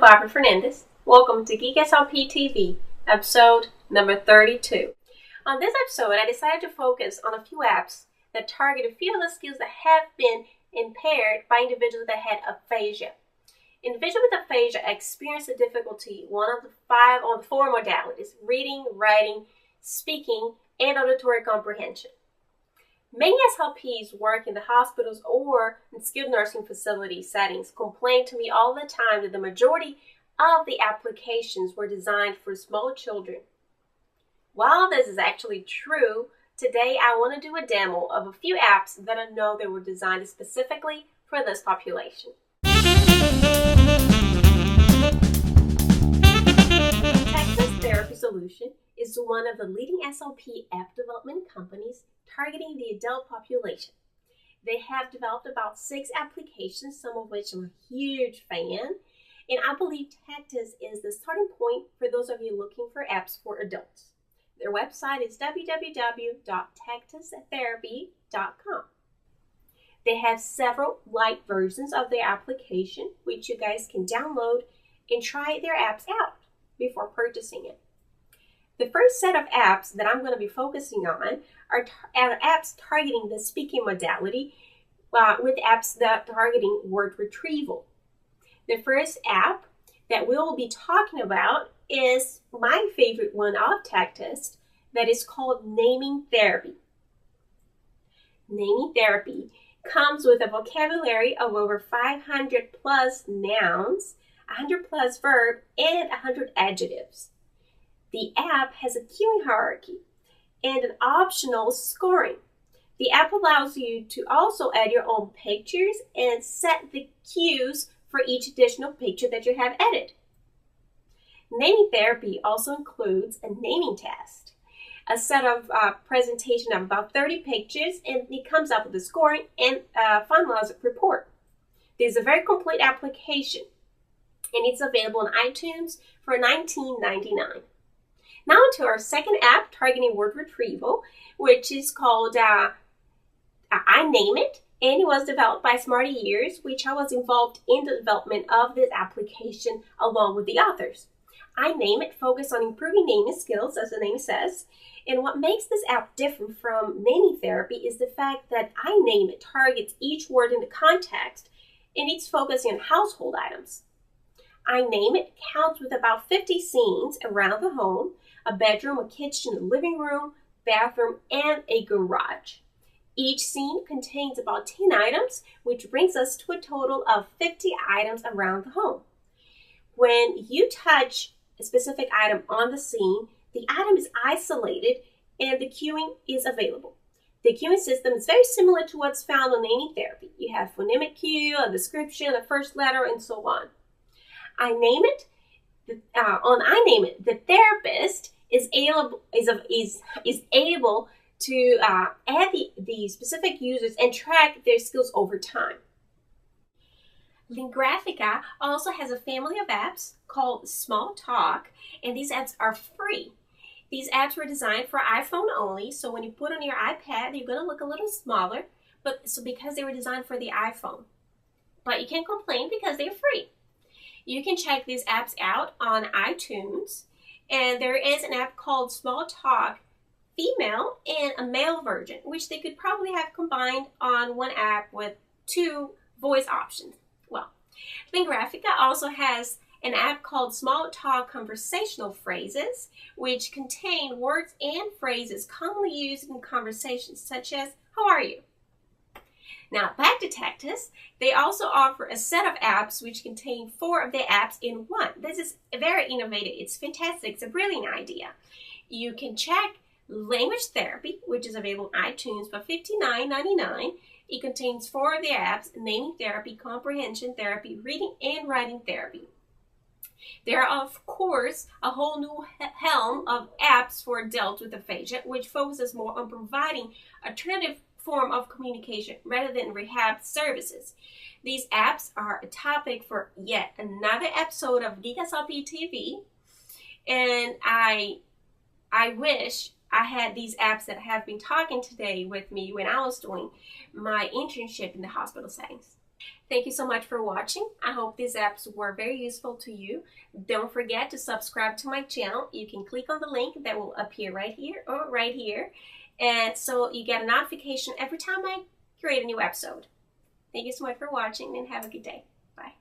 Barbara Fernandez. Welcome to Geek SLP TV, episode number 32. On this episode, I decided to focus on a few apps that target a few of the skills that have been impaired by individuals that had aphasia. Individuals with aphasia experience the difficulty one of the four modalities: reading, writing, speaking, and auditory comprehension. Many SLPs work in the hospitals or in skilled nursing facility settings complain to me all the time that the majority of the applications were designed for small children. While this is actually true, today I want to do a demo of a few apps that I know that were designed specifically for this population. Tectus Therapy Solution is one of the leading SLP app development companies targeting the adult population. They have developed about 6 applications, some of which I'm a huge fan, and I believe Tectus is the starting point for those of you looking for apps for adults. Their website is www.tectustherapy.com. They have several light versions of their application, which you guys can download and try their apps out before purchasing it. The first set of apps that I'm going to be focusing on are apps targeting the speaking modality with apps that are targeting word retrieval. The first app that we'll be talking about is my favorite one of Tectus, that is called Naming Therapy. Naming Therapy comes with a vocabulary of over 500 plus nouns, 100 plus verbs, and 100 adjectives. The app has a queuing hierarchy and an optional scoring. The app allows you to also add your own pictures and set the cues for each additional picture that you have added. Naming Therapy also includes a naming test, a set of presentation of about 30 pictures, and it comes up with a scoring and finalized report. This is a very complete application, and it's available on iTunes for $19.99. Now to our second app targeting word retrieval, which is called I Name It, and it was developed by Smarty Ears, which I was involved in the development of this application along with the authors. I Name It focus on improving naming skills, as the name says, and what makes this app different from naming therapy is the fact that I Name It targets each word in the context, and it's focusing on household items. I Name It counts with about 50 scenes around the home: a bedroom, a kitchen, a living room, bathroom, and a garage. Each scene contains about 10 items, which brings us to a total of 50 items around the home. When you touch a specific item on the scene, the item is isolated and the cueing is available. The cueing system is very similar to what's found on naming therapy. You have phonemic cue, a description, a first letter, and so on. On I Name It, the therapist is able to add the specific users and track their skills over time. Lingraphica also has a family of apps called Smalltalk, and these apps are free. These apps were designed for iPhone only, so when you put on your iPad, you're going to look a little smaller, because they were designed for the iPhone. But you can't complain because they're free. You can check these apps out on iTunes, and there is an app called Smalltalk Female and a male version, which they could probably have combined on one app with 2 voice options. Well, Lingraphica also has an app called Smalltalk Conversational Phrases, which contain words and phrases commonly used in conversations, such as, "How are you?" Now, back to Tectus, they also offer a set of apps which contain 4 of their apps in one. This is very innovative. It's fantastic. It's a brilliant idea. You can check Language Therapy, which is available on iTunes for $59.99. It contains 4 of their apps: Naming Therapy, Comprehension Therapy, Reading and Writing Therapy. There are, of course, a whole new helm of apps for adults with aphasia, which focuses more on providing alternative form of communication rather than rehab services. These apps are a topic for yet another episode of Geek SLP TV, and I wish I had these apps that I have been talking today with me when I was doing my internship in the hospital settings. Thank you so much for watching. I hope these apps were very useful to you. Don't forget to subscribe to my channel. You can click on the link that will appear right here or right here. And so you get a notification every time I create a new episode. Thank you so much for watching and have a good day. Bye.